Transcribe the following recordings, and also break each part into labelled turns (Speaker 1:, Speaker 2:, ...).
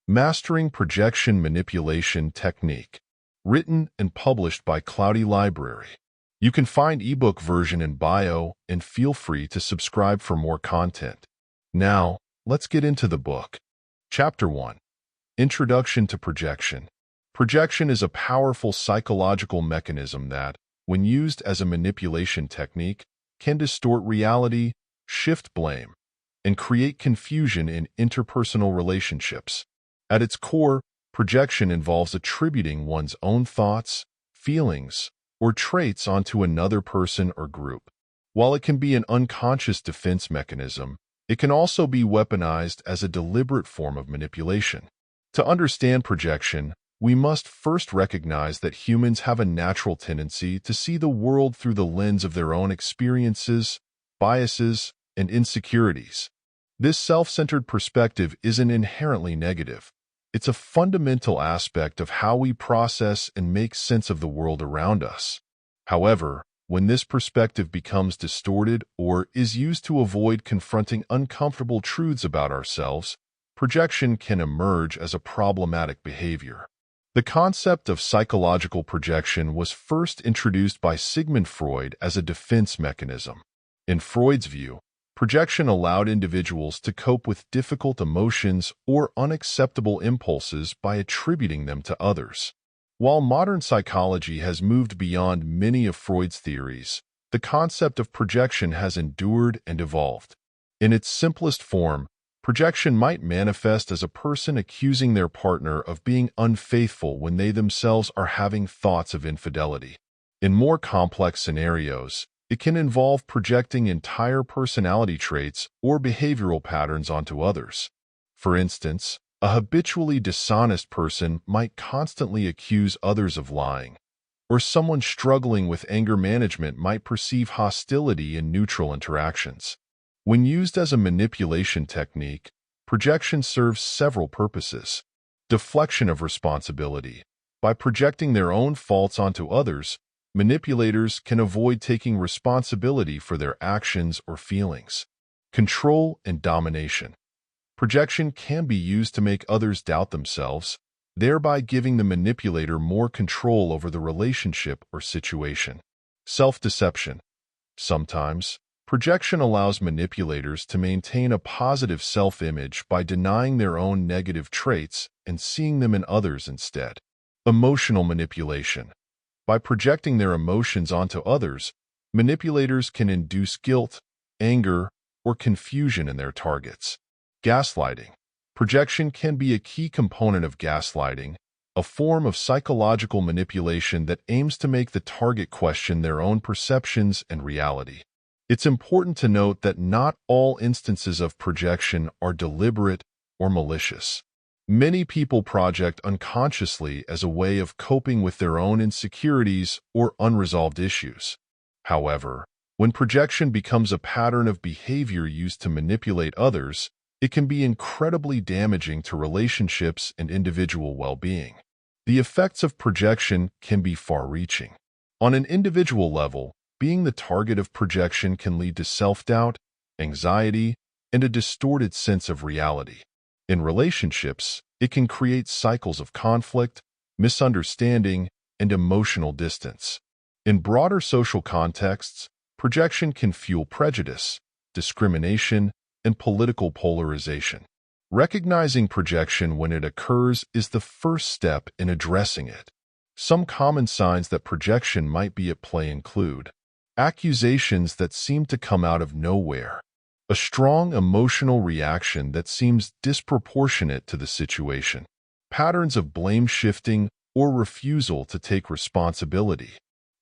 Speaker 1: Mastering Projection Manipulation Technique, written and published by Cloudy Library. You can find ebook version in bio and feel free to subscribe for more content. Now, let's get into the book. Chapter 1. Introduction to Projection. Projection is a powerful psychological mechanism that, when used as a manipulation technique, can distort reality, shift blame, and create confusion in interpersonal relationships. At its core, projection involves attributing one's own thoughts, feelings, or traits onto another person or group. While it can be an unconscious defense mechanism, it can also be weaponized as a deliberate form of manipulation. To understand projection, we must first recognize that humans have a natural tendency to see the world through the lens of their own experiences, biases, and insecurities. This self-centered perspective isn't inherently negative. It's a fundamental aspect of how we process and make sense of the world around us. However, when this perspective becomes distorted or is used to avoid confronting uncomfortable truths about ourselves, projection can emerge as a problematic behavior. The concept of psychological projection was first introduced by Sigmund Freud as a defense mechanism. In Freud's view, projection allowed individuals to cope with difficult emotions or unacceptable impulses by attributing them to others. While modern psychology has moved beyond many of Freud's theories, the concept of projection has endured and evolved. In its simplest form, projection might manifest as a person accusing their partner of being unfaithful when they themselves are having thoughts of infidelity. In more complex scenarios, it can involve projecting entire personality traits or behavioral patterns onto others. For instance, a habitually dishonest person might constantly accuse others of lying, or someone struggling with anger management might perceive hostility in neutral interactions. When used as a manipulation technique, projection serves several purposes. Deflection of responsibility. By projecting their own faults onto others, manipulators can avoid taking responsibility for their actions or feelings. Control and domination. Projection can be used to make others doubt themselves, thereby giving the manipulator more control over the relationship or situation. Self-deception. Sometimes, projection allows manipulators to maintain a positive self-image by denying their own negative traits and seeing them in others instead. Emotional manipulation. By projecting their emotions onto others, manipulators can induce guilt, anger, or confusion in their targets. Gaslighting. Projection can be a key component of gaslighting, a form of psychological manipulation that aims to make the target question their own perceptions and reality. It's important to note that not all instances of projection are deliberate or malicious. Many people project unconsciously as a way of coping with their own insecurities or unresolved issues. However, when projection becomes a pattern of behavior used to manipulate others, it can be incredibly damaging to relationships and individual well-being. The effects of projection can be far-reaching. On an individual level, being the target of projection can lead to self-doubt, anxiety, and a distorted sense of reality. In relationships, it can create cycles of conflict, misunderstanding, and emotional distance. In broader social contexts, projection can fuel prejudice, discrimination, and political polarization. Recognizing projection when it occurs is the first step in addressing it. Some common signs that projection might be at play include accusations that seem to come out of nowhere, a strong emotional reaction that seems disproportionate to the situation, patterns of blame shifting or refusal to take responsibility,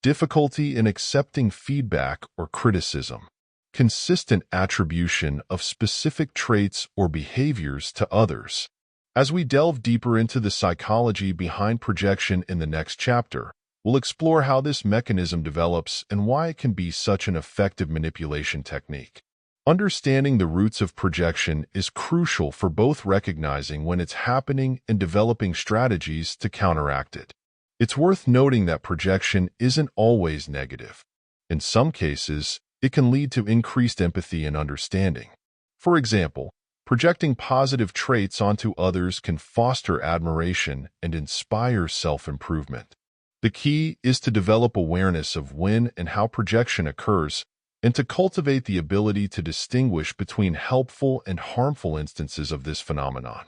Speaker 1: difficulty in accepting feedback or criticism, consistent attribution of specific traits or behaviors to others. As we delve deeper into the psychology behind projection in the next chapter, we'll explore how this mechanism develops and why it can be such an effective manipulation technique. Understanding the roots of projection is crucial for both recognizing when it's happening and developing strategies to counteract it. It's worth noting that projection isn't always negative. In some cases, it can lead to increased empathy and understanding. For example, Projecting positive traits onto others can foster admiration and inspire self-improvement. The key is to develop awareness of when and how projection occurs, and to cultivate the ability to distinguish between helpful and harmful instances of this phenomenon.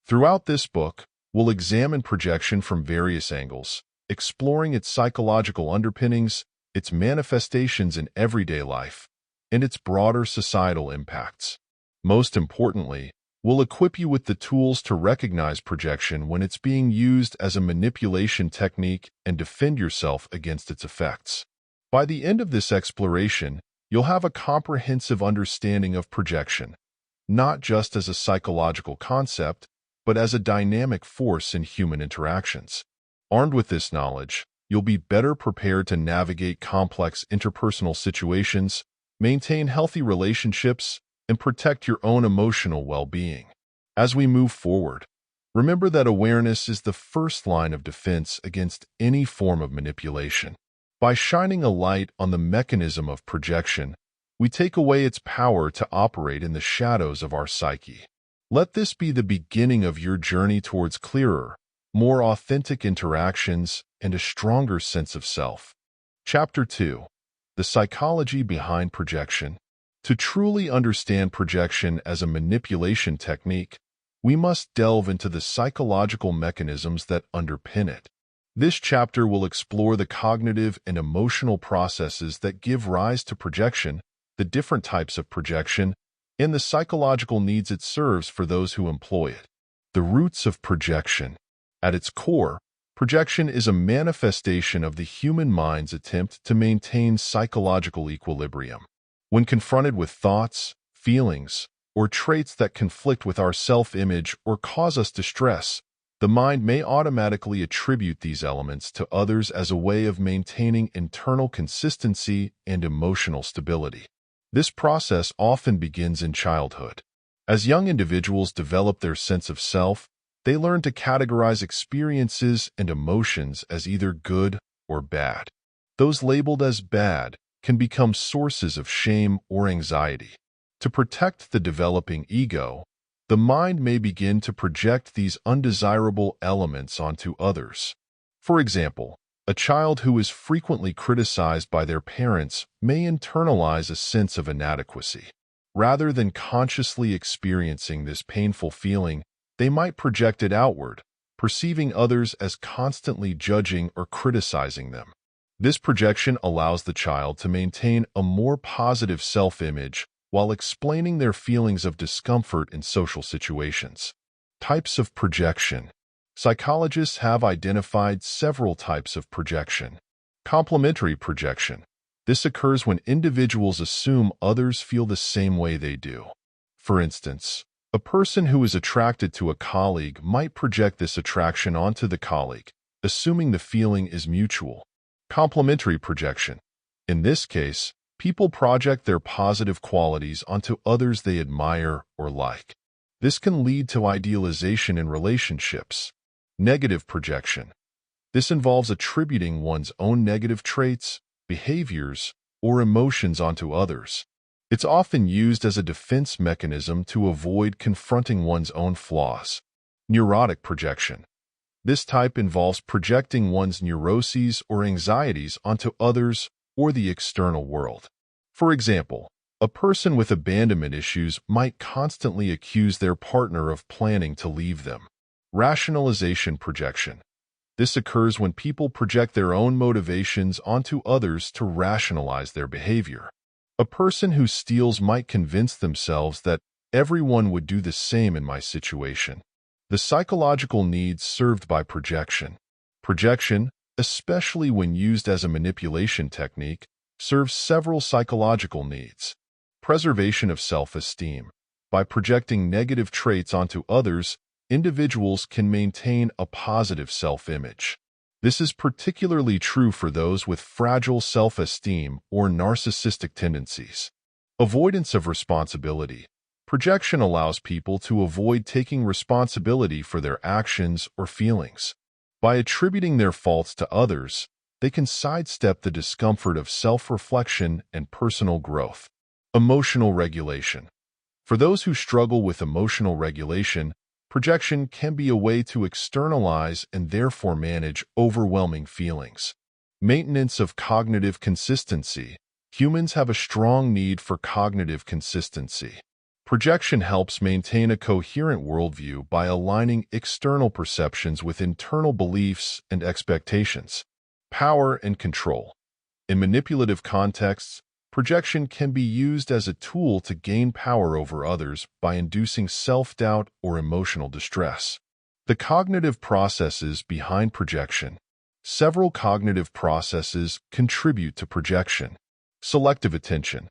Speaker 1: Throughout this book, we'll examine projection from various angles, exploring its psychological underpinnings, its manifestations in everyday life, and its broader societal impacts. Most importantly, we'll equip you with the tools to recognize projection when it's being used as a manipulation technique and defend yourself against its effects. By the end of this exploration, you'll have a comprehensive understanding of projection, not just as a psychological concept, but as a dynamic force in human interactions. Armed with this knowledge, you'll be better prepared to navigate complex interpersonal situations, maintain healthy relationships, and protect your own emotional well-being. As we move forward, remember that awareness is the first line of defense against any form of manipulation. By shining a light on the mechanism of projection, we take away its power to operate in the shadows of our psyche. Let this be the beginning of your journey towards clearer, more authentic interactions and a stronger sense of self. Chapter 2. The Psychology Behind Projection. To truly understand projection as a manipulation technique, we must delve into the psychological mechanisms that underpin it. This chapter will explore the cognitive and emotional processes that give rise to projection, the different types of projection, and the psychological needs it serves for those who employ it. The roots of projection. At its core, projection is a manifestation of the human mind's attempt to maintain psychological equilibrium. When confronted with thoughts, feelings, or traits that conflict with our self-image or cause us distress, the mind may automatically attribute these elements to others as a way of maintaining internal consistency and emotional stability. This process often begins in childhood. As young individuals develop their sense of self, they learn to categorize experiences and emotions as either good or bad. Those labeled as bad can become sources of shame or anxiety. To protect the developing ego, the mind may begin to project these undesirable elements onto others. For example, a child who is frequently criticized by their parents may internalize a sense of inadequacy. Rather than consciously experiencing this painful feeling, they might project it outward, perceiving others as constantly judging or criticizing them. This projection allows the child to maintain a more positive self-image while explaining their feelings of discomfort in social situations. Types of projection. Psychologists have identified several types of projection. Complementary projection. This occurs when individuals assume others feel the same way they do. For instance, a person who is attracted to a colleague might project this attraction onto the colleague, assuming the feeling is mutual. Complementary projection. In this case, people project their positive qualities onto others they admire or like. This can lead to idealization in relationships. Negative projection. This involves attributing one's own negative traits, behaviors, or emotions onto others. It's often used as a defense mechanism to avoid confronting one's own flaws. Neurotic projection. This type involves projecting one's neuroses or anxieties onto others or the external world. For example, a person with abandonment issues might constantly accuse their partner of planning to leave them. Rationalization projection. This occurs when people project their own motivations onto others to rationalize their behavior. A person who steals might convince themselves that everyone would do the same in my situation. The psychological needs served by projection. Projection, especially when used as a manipulation technique, serves several psychological needs. Preservation of self-esteem. By projecting negative traits onto others, individuals can maintain a positive self-image. This is particularly true for those with fragile self-esteem or narcissistic tendencies. Avoidance of responsibility. Projection allows people to avoid taking responsibility for their actions or feelings. By attributing their faults to others, they can sidestep the discomfort of self-reflection and personal growth. Emotional regulation. For those who struggle with emotional regulation, projection can be a way to externalize and therefore manage overwhelming feelings. Maintenance of cognitive consistency. Humans have a strong need for cognitive consistency. Projection helps maintain a coherent worldview by aligning external perceptions with internal beliefs and expectations. Power and control. In manipulative contexts, projection can be used as a tool to gain power over others by inducing self-doubt or emotional distress. The cognitive processes behind projection. Several cognitive processes contribute to projection. Selective attention.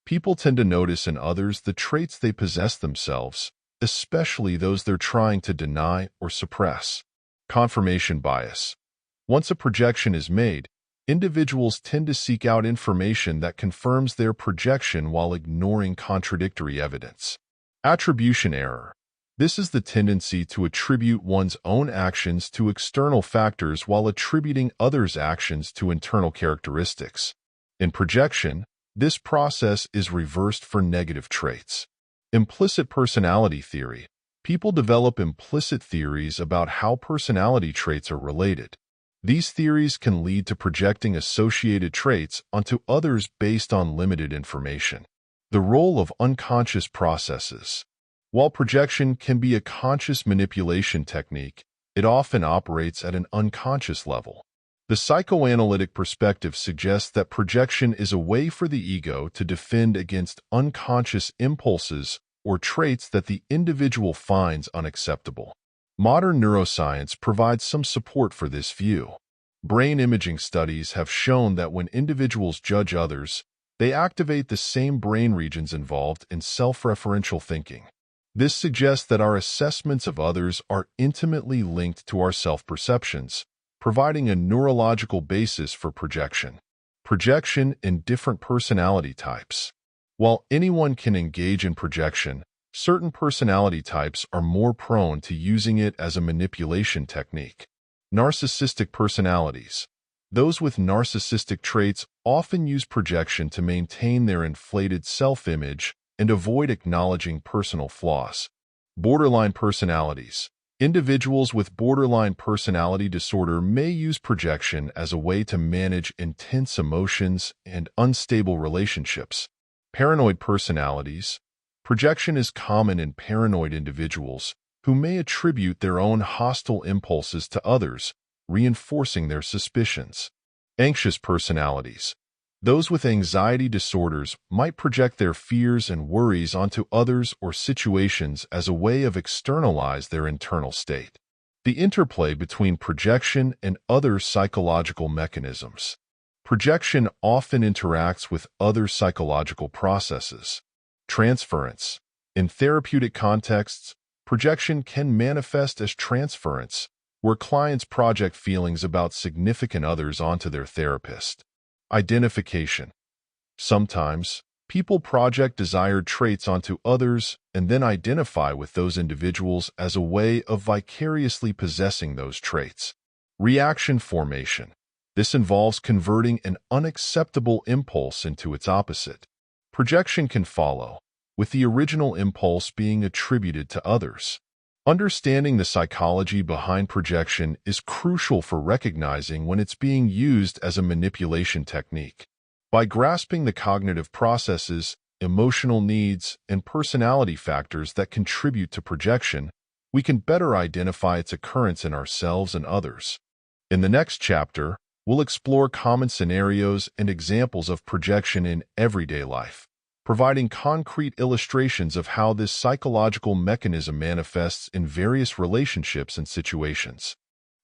Speaker 1: People tend to notice in others the traits they possess themselves, especially those they're trying to deny or suppress. Confirmation bias. Once a projection is made, individuals tend to seek out information that confirms their projection while ignoring contradictory evidence. Attribution error. This is the tendency to attribute one's own actions to external factors while attributing others' actions to internal characteristics. In projection, this process is reversed for negative traits. Implicit personality theory. People develop implicit theories about how personality traits are related. These theories can lead to projecting associated traits onto others based on limited information. The role of unconscious processes. While projection can be a conscious manipulation technique, it often operates at an unconscious level. The psychoanalytic perspective suggests that projection is a way for the ego to defend against unconscious impulses or traits that the individual finds unacceptable. Modern neuroscience provides some support for this view. Brain imaging studies have shown that when individuals judge others, they activate the same brain regions involved in self-referential thinking. This suggests that our assessments of others are intimately linked to our self-perceptions, providing a neurological basis for projection. Projection in different personality types. While anyone can engage in projection, certain personality types are more prone to using it as a manipulation technique. Narcissistic personalities. Those with narcissistic traits often use projection to maintain their inflated self-image and avoid acknowledging personal flaws. Borderline personalities. Individuals with borderline personality disorder may use projection as a way to manage intense emotions and unstable relationships. Paranoid personalities. Projection is common in paranoid individuals who may attribute their own hostile impulses to others, reinforcing their suspicions. Anxious personalities. Those with anxiety disorders might project their fears and worries onto others or situations as a way of externalize their internal state. The interplay between projection and other psychological mechanisms. Projection often interacts with other psychological processes. Transference. In therapeutic contexts, projection can manifest as transference, where clients project feelings about significant others onto their therapist. Identification. Sometimes, people project desired traits onto others and then identify with those individuals as a way of vicariously possessing those traits. Reaction formation. This involves converting an unacceptable impulse into its opposite. Projection can follow, with the original impulse being attributed to others. Understanding the psychology behind projection is crucial for recognizing when it's being used as a manipulation technique. By grasping the cognitive processes, emotional needs, and personality factors that contribute to projection, we can better identify its occurrence in ourselves and others. In the next chapter, we'll explore common scenarios and examples of projection in everyday life, providing concrete illustrations of how this psychological mechanism manifests in various relationships and situations.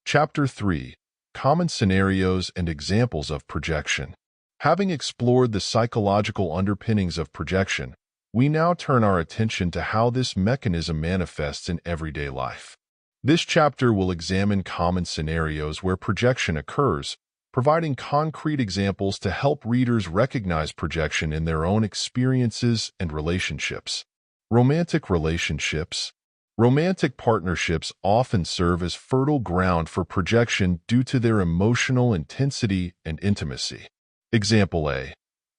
Speaker 1: Chapter 3. Common Scenarios and Examples of Projection. Having explored the psychological underpinnings of projection, we now turn our attention to how this mechanism manifests in everyday life. This chapter will examine common scenarios where projection occurs, providing concrete examples to help readers recognize projection in their own experiences and relationships. Romantic relationships. Romantic partnerships often serve as fertile ground for projection due to their emotional intensity and intimacy. Example A.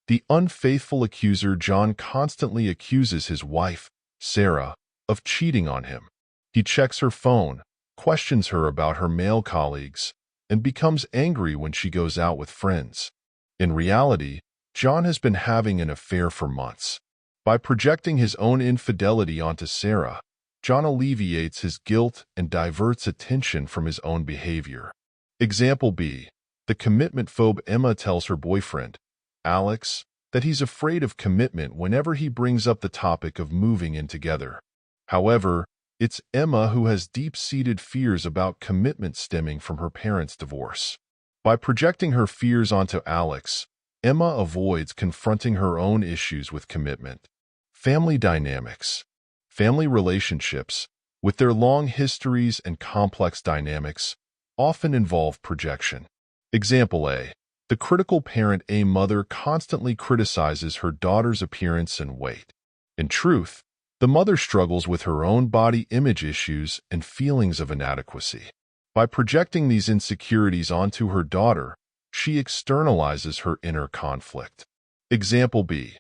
Speaker 1: The unfaithful accuser. John constantly accuses his wife, Sarah, of cheating on him. He checks her phone, questions her about her male colleagues, and becomes angry when she goes out with friends. In reality, John has been having an affair for months. By projecting his own infidelity onto Sarah, John alleviates his guilt and diverts attention from his own behavior. Example B. The commitment phobe Emma tells her boyfriend, Alex, that he's afraid of commitment whenever he brings up the topic of moving in together. However, it's Emma who has deep-seated fears about commitment stemming from her parents' divorce. By projecting her fears onto Alex, Emma avoids confronting her own issues with commitment. Family dynamics. Family relationships, with their long histories and complex dynamics, often involve projection. Example A. The critical parent A mother constantly criticizes her daughter's appearance and weight. In truth, the mother struggles with her own body image issues and feelings of inadequacy. By projecting these insecurities onto her daughter, she externalizes her inner conflict. Example B.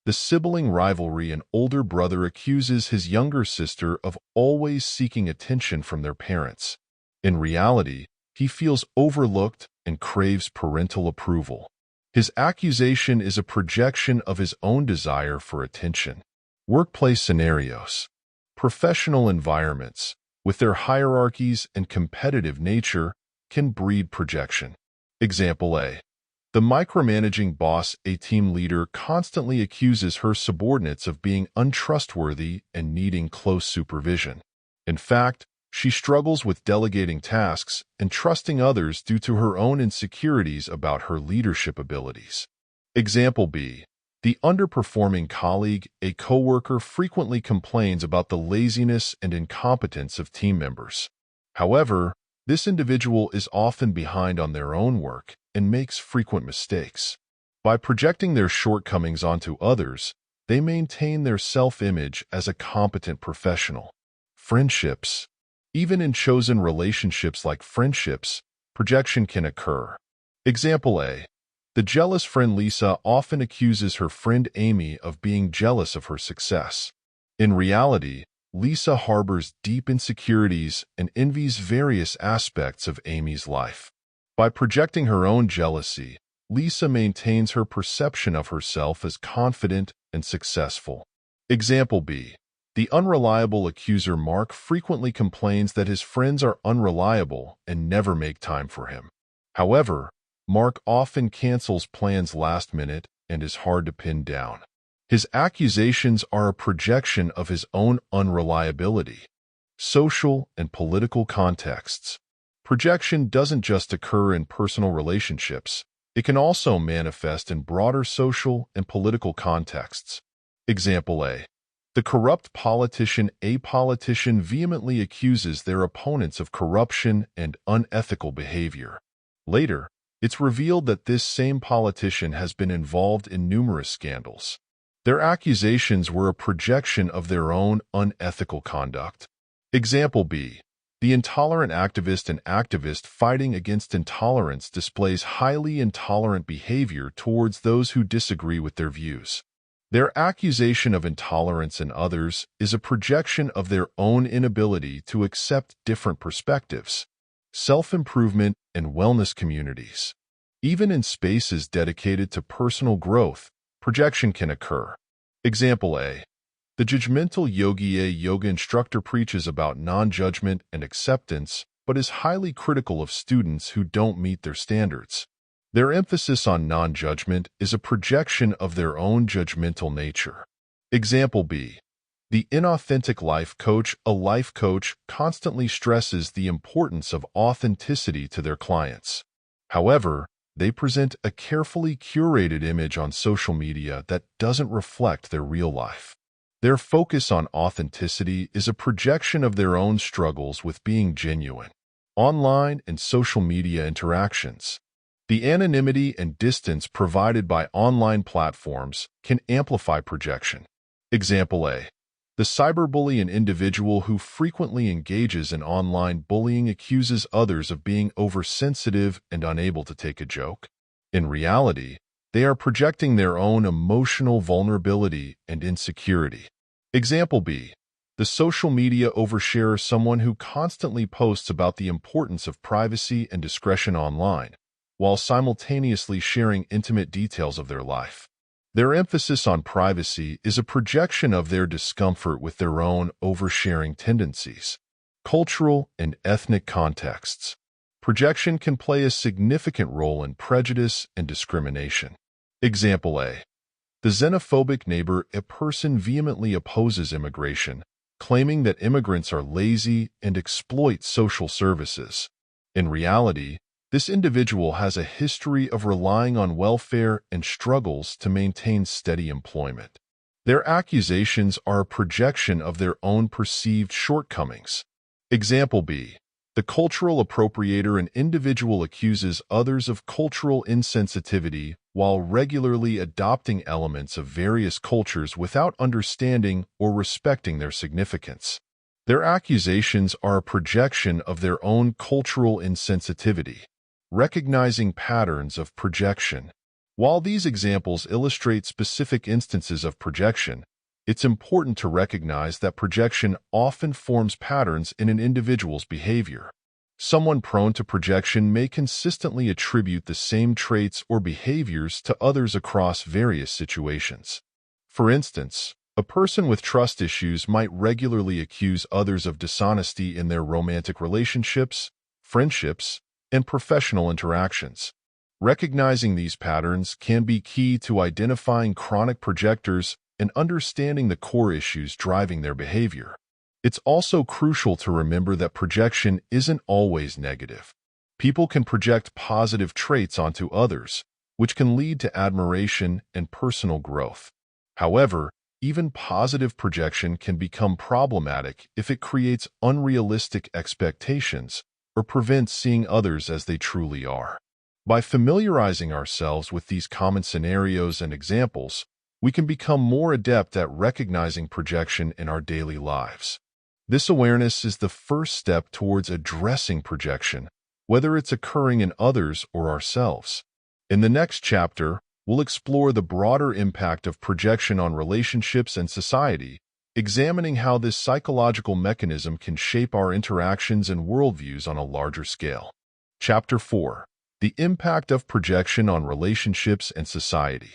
Speaker 1: The sibling rivalry. An older brother accuses his younger sister of always seeking attention from their parents. In reality, he feels overlooked and craves parental approval. His accusation is a projection of his own desire for attention. Workplace scenarios. Professional environments, with their hierarchies and competitive nature, can breed projection. Example A. The micromanaging boss, a team leader, constantly accuses her subordinates of being untrustworthy and needing close supervision. In fact, she struggles with delegating tasks and trusting others due to her own insecurities about her leadership abilities. Example B. The underperforming colleague, a coworker, frequently complains about the laziness and incompetence of team members. However, this individual is often behind on their own work and makes frequent mistakes. By projecting their shortcomings onto others, they maintain their self-image as a competent professional. Friendships. Even in chosen relationships like friendships, projection can occur. Example A. The jealous friend Lisa often accuses her friend Amy of being jealous of her success. In reality, Lisa harbors deep insecurities and envies various aspects of Amy's life. By projecting her own jealousy, Lisa maintains her perception of herself as confident and successful. Example B. The unreliable accuser Mark frequently complains that his friends are unreliable and never make time for him. However, Mark often cancels plans last minute and is hard to pin down. His accusations are a projection of his own unreliability. Social and political contexts. Projection doesn't just occur in personal relationships. It can also manifest in broader social and political contexts. Example A. The corrupt politician. A politician vehemently accuses their opponents of corruption and unethical behavior. Later, it's revealed that this same politician has been involved in numerous scandals. Their accusations were a projection of their own unethical conduct. Example B. The intolerant activist. An activist fighting against intolerance displays highly intolerant behavior towards those who disagree with their views. Their accusation of intolerance in others is a projection of their own inability to accept different perspectives. Self-improvement and wellness communities. Even in spaces dedicated to personal growth, projection can occur. Example A. The judgmental yogi. A yoga instructor preaches about non-judgment and acceptance, but is highly critical of students who don't meet their standards. Their emphasis on non-judgment is a projection of their own judgmental nature. Example B. The inauthentic life coach. A life coach constantly stresses the importance of authenticity to their clients. However, they present a carefully curated image on social media that doesn't reflect their real life. Their focus on authenticity is a projection of their own struggles with being genuine. Online and social media interactions. The anonymity and distance provided by online platforms can amplify projection. Example A. The cyberbully. An individual who frequently engages in online bullying accuses others of being oversensitive and unable to take a joke. In reality, they are projecting their own emotional vulnerability and insecurity. Example B. The social media oversharer, someone who constantly posts about the importance of privacy and discretion online, while simultaneously sharing intimate details of their life. Their emphasis on privacy is a projection of their discomfort with their own oversharing tendencies. Cultural and ethnic contexts. Projection can play a significant role in prejudice and discrimination. Example A. The xenophobic neighbor, a person vehemently opposes immigration, claiming that immigrants are lazy and exploit social services. In reality, this individual has a history of relying on welfare and struggles to maintain steady employment. Their accusations are a projection of their own perceived shortcomings. Example B. The cultural appropriator, an individual accuses others of cultural insensitivity while regularly adopting elements of various cultures without understanding or respecting their significance. Their accusations are a projection of their own cultural insensitivity. Recognizing patterns of projection. While these examples illustrate specific instances of projection, it's important to recognize that projection often forms patterns in an individual's behavior. Someone prone to projection may consistently attribute the same traits or behaviors to others across various situations. For instance, a person with trust issues might regularly accuse others of dishonesty in their romantic relationships, friendships, and professional interactions. Recognizing these patterns can be key to identifying chronic projectors and understanding the core issues driving their behavior. It's also crucial to remember that projection isn't always negative. People can project positive traits onto others, which can lead to admiration and personal growth. However, even positive projection can become problematic if it creates unrealistic expectations or prevents seeing others as they truly are. By familiarizing ourselves with these common scenarios and examples, we can become more adept at recognizing projection in our daily lives. This awareness is the first step towards addressing projection, whether it's occurring in others or ourselves. In the next chapter, we'll explore the broader impact of projection on relationships and society, examining how this psychological mechanism can shape our interactions and worldviews on a larger scale. Chapter 4. The impact of projection on relationships and society.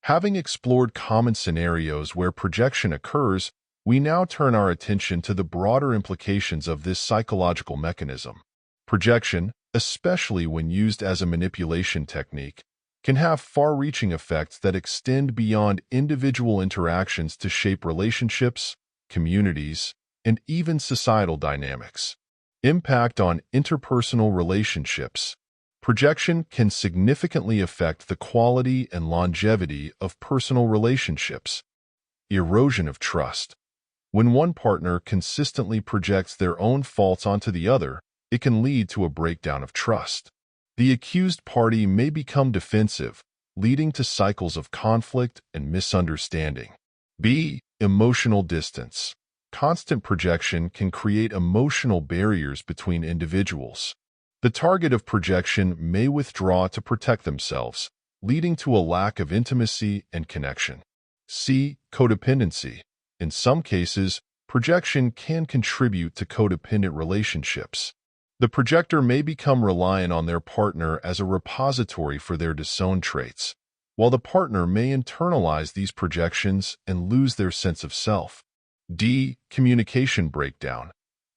Speaker 1: Having explored common scenarios where projection occurs, we now turn our attention to the broader implications of this psychological mechanism. Projection, especially when used as a manipulation technique, can have far-reaching effects that extend beyond individual interactions to shape relationships, communities, and even societal dynamics. Impact on interpersonal relationships. Projection can significantly affect the quality and longevity of personal relationships. Erosion of trust. When one partner consistently projects their own faults onto the other, it can lead to a breakdown of trust. The accused party may become defensive, leading to cycles of conflict and misunderstanding. B. Emotional distance. Constant projection can create emotional barriers between individuals. The target of projection may withdraw to protect themselves, leading to a lack of intimacy and connection. C. Codependency. In some cases, projection can contribute to codependent relationships. The projector may become reliant on their partner as a repository for their disowned traits, while the partner may internalize these projections and lose their sense of self. D. Communication breakdown.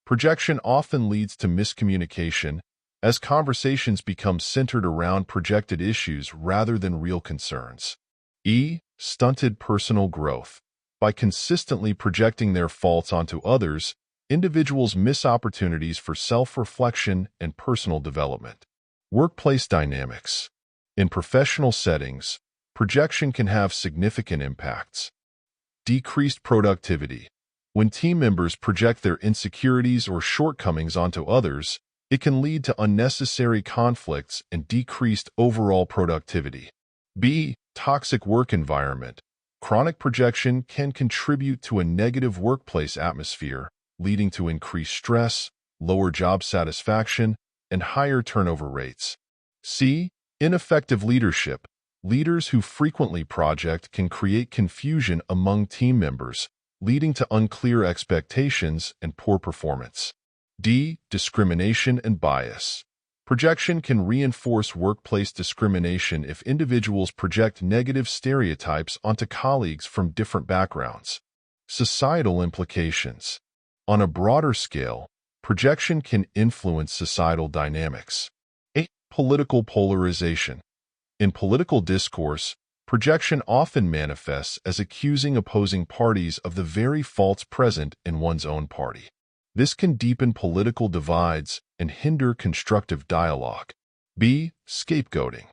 Speaker 1: Projection often leads to miscommunication, as conversations become centered around projected issues rather than real concerns. E. Stunted personal growth. By consistently projecting their faults onto others, individuals miss opportunities for self-reflection and personal development. Workplace dynamics. In professional settings, projection can have significant impacts. Decreased productivity. When team members project their insecurities or shortcomings onto others, it can lead to unnecessary conflicts and decreased overall productivity. B. Toxic work environment. Chronic projection can contribute to a negative workplace atmosphere, leading to increased stress, lower job satisfaction, and higher turnover rates. C. Ineffective leadership. Leaders who frequently project can create confusion among team members, leading to unclear expectations and poor performance. D. Discrimination and bias. Projection can reinforce workplace discrimination if individuals project negative stereotypes onto colleagues from different backgrounds. Societal implications. On a broader scale, projection can influence societal dynamics. A. Political polarization. In political discourse, projection often manifests as accusing opposing parties of the very faults present in one's own party. This can deepen political divides and hinder constructive dialogue. B. Scapegoating.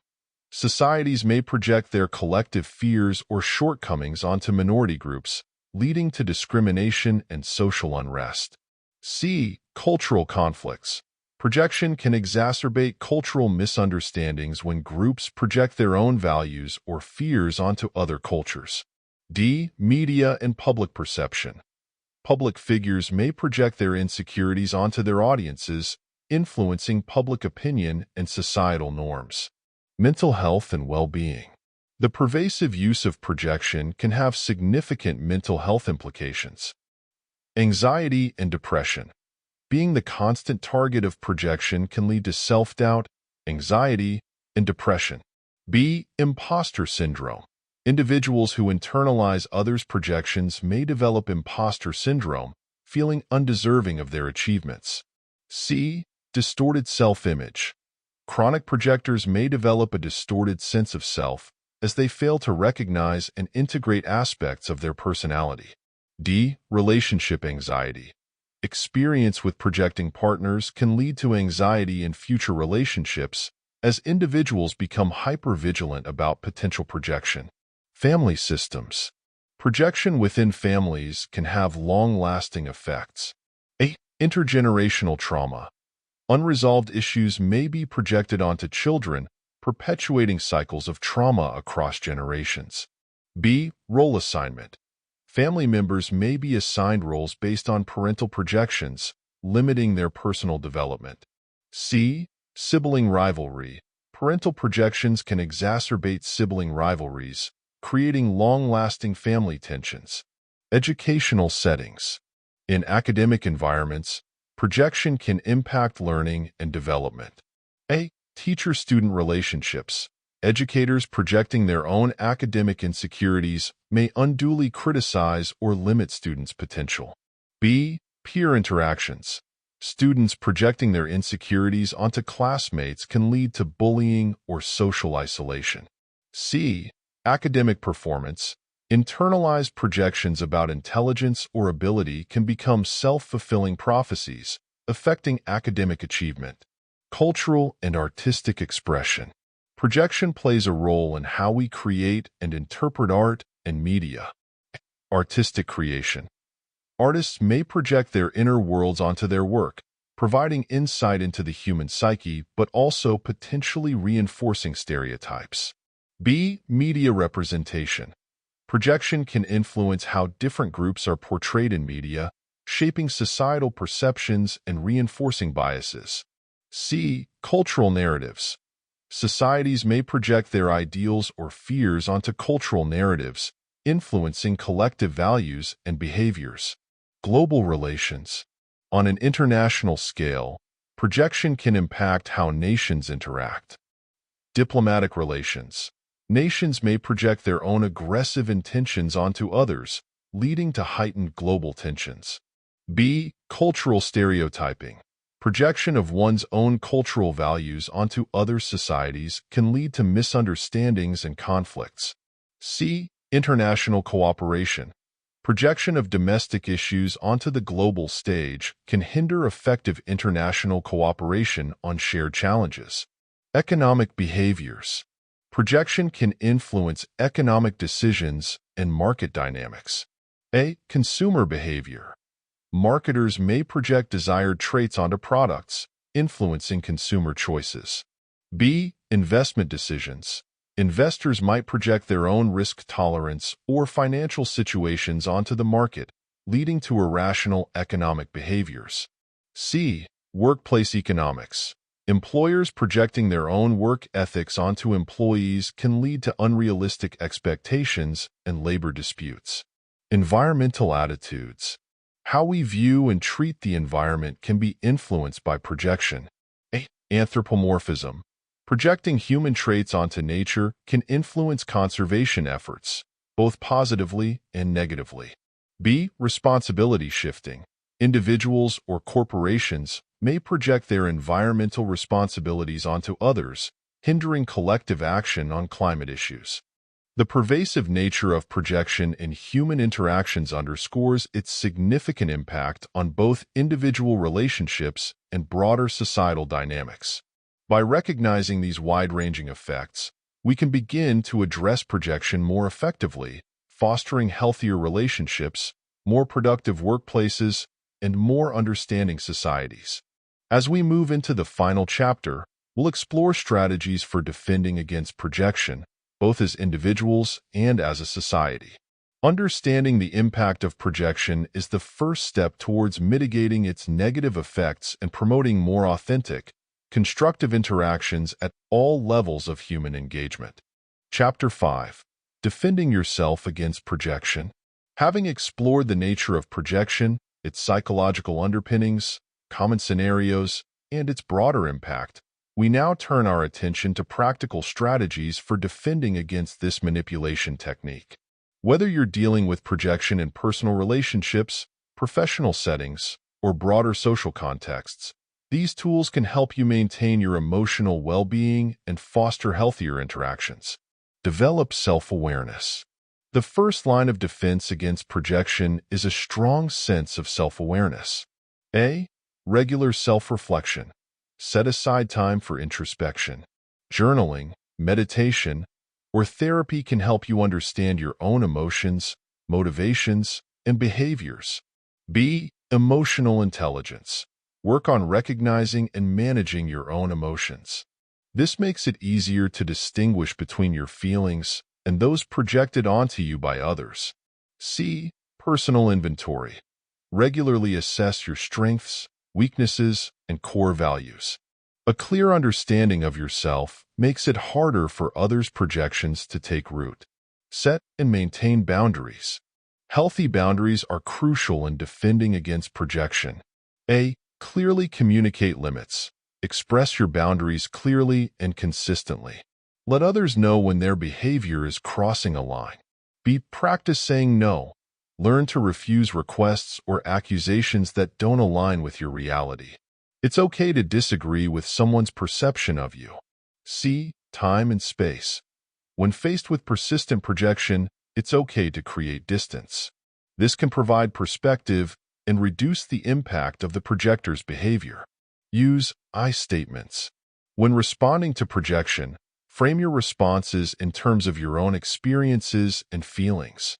Speaker 1: Societies may project their collective fears or shortcomings onto minority groups, leading to discrimination and social unrest. C. Cultural conflicts. Projection can exacerbate cultural misunderstandings when groups project their own values or fears onto other cultures. D. Media and public perception. Public figures may project their insecurities onto their audiences, influencing public opinion and societal norms. Mental health and well-being. The pervasive use of projection can have significant mental health implications. Anxiety and depression. Being the constant target of projection can lead to self-doubt, anxiety, and depression. B. Imposter syndrome. Individuals who internalize others' projections may develop imposter syndrome, feeling undeserving of their achievements. C. Distorted self-image. Chronic projectors may develop a distorted sense of self as they fail to recognize and integrate aspects of their personality. D. Relationship anxiety. Experience with projecting partners can lead to anxiety in future relationships as individuals become hypervigilant about potential projection. Family systems. Projection within families can have long-lasting effects. A. Intergenerational trauma. Unresolved issues may be projected onto children, perpetuating cycles of trauma across generations. B. Role assignment. Family members may be assigned roles based on parental projections, limiting their personal development. C. Sibling rivalry. Parental projections can exacerbate sibling rivalries, creating long-lasting family tensions. Educational settings. In academic environments, projection can impact learning and development. A. Teacher-student relationships. Educators projecting their own academic insecurities may unduly criticize or limit students' potential. B. Peer interactions. Students projecting their insecurities onto classmates can lead to bullying or social isolation. C. Academic performance. Internalized projections about intelligence or ability can become self-fulfilling prophecies, affecting academic achievement. Cultural and artistic expression. Projection plays a role in how we create and interpret art and media. Artistic creation. Artists may project their inner worlds onto their work, providing insight into the human psyche but also potentially reinforcing stereotypes. B. Media representation. Projection can influence how different groups are portrayed in media, shaping societal perceptions and reinforcing biases. C. Cultural narratives. Societies may project their ideals or fears onto cultural narratives, influencing collective values and behaviors. Global relations. On an international scale, projection can impact how nations interact. Diplomatic relations. Nations may project their own aggressive intentions onto others, leading to heightened global tensions. B. Cultural stereotyping. Projection of one's own cultural values onto other societies can lead to misunderstandings and conflicts. C. International cooperation. Projection of domestic issues onto the global stage can hinder effective international cooperation on shared challenges. Economic behaviors. Projection can influence economic decisions and market dynamics. A. Consumer behavior. Marketers may project desired traits onto products, influencing consumer choices. B. Investment decisions. Investors might project their own risk tolerance or financial situations onto the market, leading to irrational economic behaviors. C. Workplace economics. Employers projecting their own work ethics onto employees can lead to unrealistic expectations and labor disputes. Environmental attitudes. How we view and treat the environment can be influenced by projection. A. Anthropomorphism. Projecting human traits onto nature can influence conservation efforts, both positively and negatively. B. Responsibility shifting. Individuals or corporations may project their environmental responsibilities onto others, hindering collective action on climate issues. The pervasive nature of projection in human interactions underscores its significant impact on both individual relationships and broader societal dynamics. By recognizing these wide-ranging effects, we can begin to address projection more effectively, fostering healthier relationships, more productive workplaces, and more understanding societies. As we move into the final chapter, we'll explore strategies for defending against projection, both as individuals and as a society. Understanding the impact of projection is the first step towards mitigating its negative effects and promoting more authentic, constructive interactions at all levels of human engagement. Chapter 5. Defending yourself against projection. Having explored the nature of projection, its psychological underpinnings, common scenarios, and its broader impact, we now turn our attention to practical strategies for defending against this manipulation technique. Whether you're dealing with projection in personal relationships, professional settings, or broader social contexts, these tools can help you maintain your emotional well-being and foster healthier interactions. Develop self-awareness. The first line of defense against projection is a strong sense of self-awareness. A. Regular self-reflection. Set aside time for introspection. Journaling, meditation, or therapy can help you understand your own emotions, motivations, and behaviors. B. Emotional intelligence. Work on recognizing and managing your own emotions. This makes it easier to distinguish between your feelings and those projected onto you by others. C. Personal inventory. Regularly assess your strengths, weaknesses, and core values. A clear understanding of yourself makes it harder for others' projections to take root. Set and maintain boundaries. Healthy boundaries are crucial in defending against projection. A. Clearly communicate limits. Express your boundaries clearly and consistently. Let others know when their behavior is crossing a line. B. Practice saying no. Learn to refuse requests or accusations that don't align with your reality. It's okay to disagree with someone's perception of you. C. Time and space. When faced with persistent projection, it's okay to create distance. This can provide perspective and reduce the impact of the projector's behavior. Use I statements. When responding to projection, frame your responses in terms of your own experiences and feelings.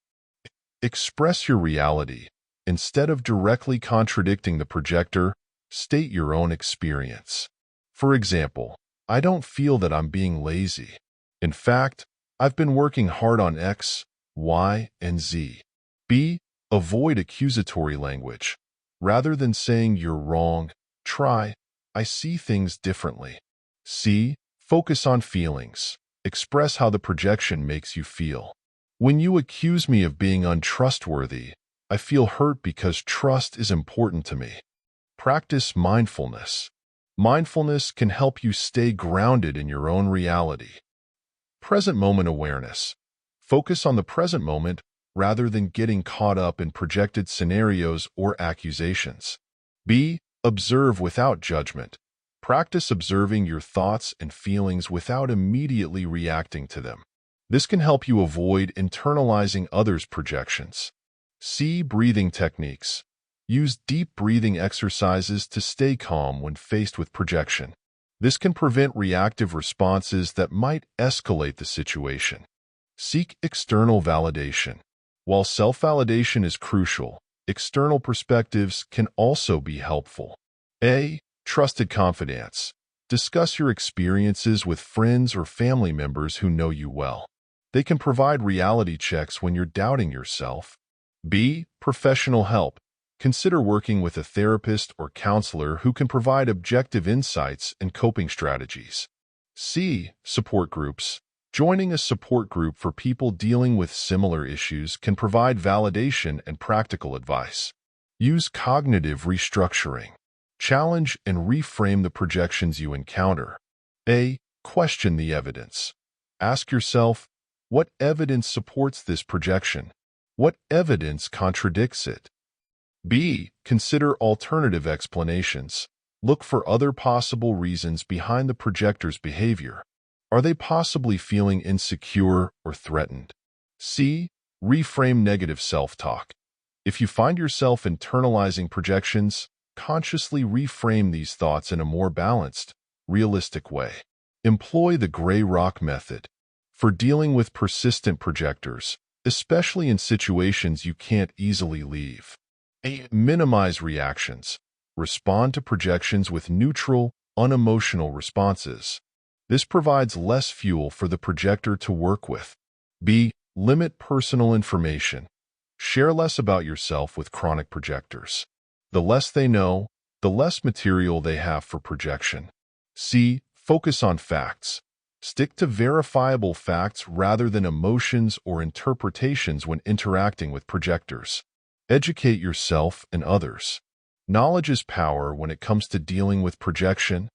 Speaker 1: Express your reality. Instead of directly contradicting the projector, state your own experience. For example, I don't feel that I'm being lazy. In fact, I've been working hard on X, Y, and Z. B. Avoid accusatory language. Rather than saying you're wrong, try, I see things differently. C. Focus on feelings. Express how the projection makes you feel. When you accuse me of being untrustworthy, I feel hurt because trust is important to me. Practice mindfulness. Mindfulness can help you stay grounded in your own reality. Present moment awareness. Focus on the present moment rather than getting caught up in projected scenarios or accusations. B. Observe without judgment. Practice observing your thoughts and feelings without immediately reacting to them. This can help you avoid internalizing others' projections. C. Breathing techniques. Use deep breathing exercises to stay calm when faced with projection. This can prevent reactive responses that might escalate the situation. Seek external validation. While self-validation is crucial, external perspectives can also be helpful. A. Trusted confidants. Discuss your experiences with friends or family members who know you well. They can provide reality checks when you're doubting yourself. B. Professional help. Consider working with a therapist or counselor who can provide objective insights and coping strategies. C. Support groups. Joining a support group for people dealing with similar issues can provide validation and practical advice. Use cognitive restructuring. Challenge and reframe the projections you encounter. A. Question the evidence. Ask yourself, what evidence supports this projection? What evidence contradicts it? B. Consider alternative explanations. Look for other possible reasons behind the projector's behavior. Are they possibly feeling insecure or threatened? C. Reframe negative self-talk. If you find yourself internalizing projections, consciously reframe these thoughts in a more balanced, realistic way. Employ the gray rock method. For dealing with persistent projectors, especially in situations you can't easily leave. A. Minimize reactions. Respond to projections with neutral, unemotional responses. This provides less fuel for the projector to work with. B. Limit personal information. Share less about yourself with chronic projectors. The less they know, the less material they have for projection. C. Focus on facts. Stick to verifiable facts rather than emotions or interpretations when interacting with projectors. Educate yourself and others. Knowledge is power when it comes to dealing with projection.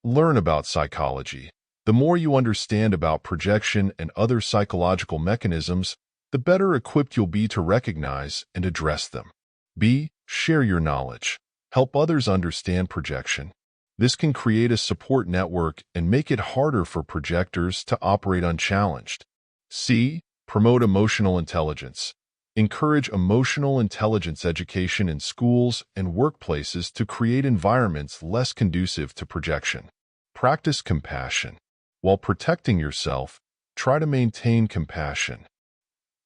Speaker 1: Learn about psychology. The more you understand about projection and other psychological mechanisms, the better equipped you'll be to recognize and address them. B. Share your knowledge. Help others understand projection. This can create a support network and make it harder for projectors to operate unchallenged. C. Promote emotional intelligence. Encourage emotional intelligence education in schools and workplaces to create environments less conducive to projection. Practice compassion. While protecting yourself, try to maintain compassion.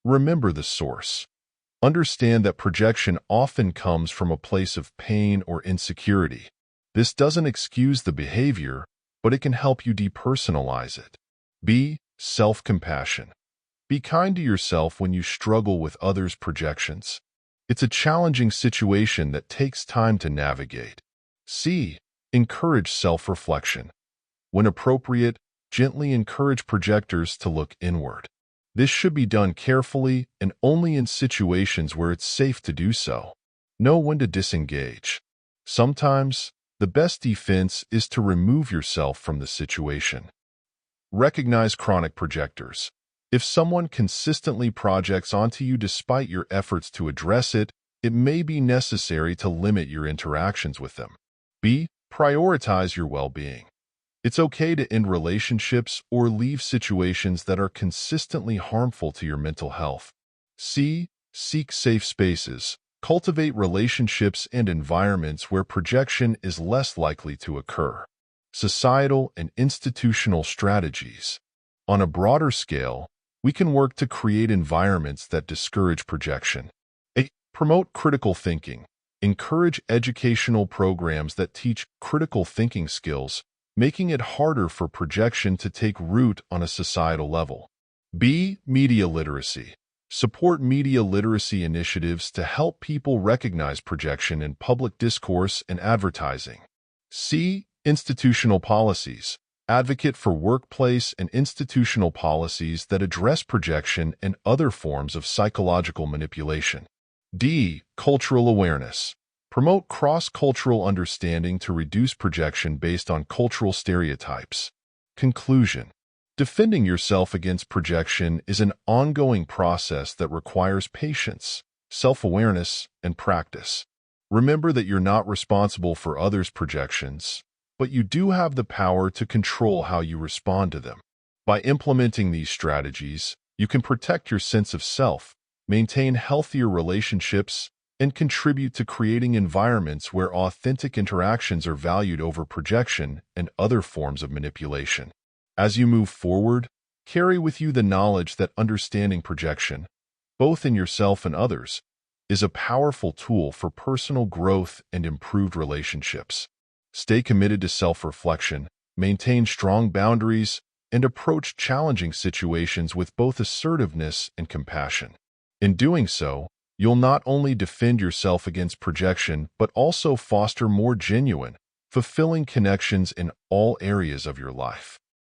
Speaker 1: Remember the source. Understand that projection often comes from a place of pain or insecurity. This doesn't excuse the behavior, but it can help you depersonalize it. B. Self-compassion. Be kind to yourself when you struggle with others' projections. It's a challenging situation that takes time to navigate. C. Encourage self-reflection. When appropriate, gently encourage projectors to look inward. This should be done carefully and only in situations where it's safe to do so. Know when to disengage. Sometimes, the best defense is to remove yourself from the situation. Recognize chronic projectors. If someone consistently projects onto you despite your efforts to address it, it may be necessary to limit your interactions with them. B. Prioritize your well-being. It's okay to end relationships or leave situations that are consistently harmful to your mental health. C. Seek safe spaces. Cultivate relationships and environments where projection is less likely to occur. Societal and institutional strategies. On a broader scale, we can work to create environments that discourage projection. A. Promote critical thinking. Encourage educational programs that teach critical thinking skills, making it harder for projection to take root on a societal level. B. Media literacy. Support media literacy initiatives to help people recognize projection in public discourse and advertising. C. Institutional policies. Advocate for workplace and institutional policies that address projection and other forms of psychological manipulation. D. Cultural awareness. Promote cross-cultural understanding to reduce projection based on cultural stereotypes. Conclusion. Defending yourself against projection is an ongoing process that requires patience, self-awareness, and practice. Remember that you're not responsible for others' projections, but you do have the power to control how you respond to them. By implementing these strategies, you can protect your sense of self, maintain healthier relationships, and contribute to creating environments where authentic interactions are valued over projection and other forms of manipulation. As you move forward, carry with you the knowledge that understanding projection, both in yourself and others, is a powerful tool for personal growth and improved relationships. Stay committed to self-reflection, maintain strong boundaries, and approach challenging situations with both assertiveness and compassion. In doing so, you'll not only defend yourself against projection, but also foster more genuine, fulfilling connections in all areas of your life.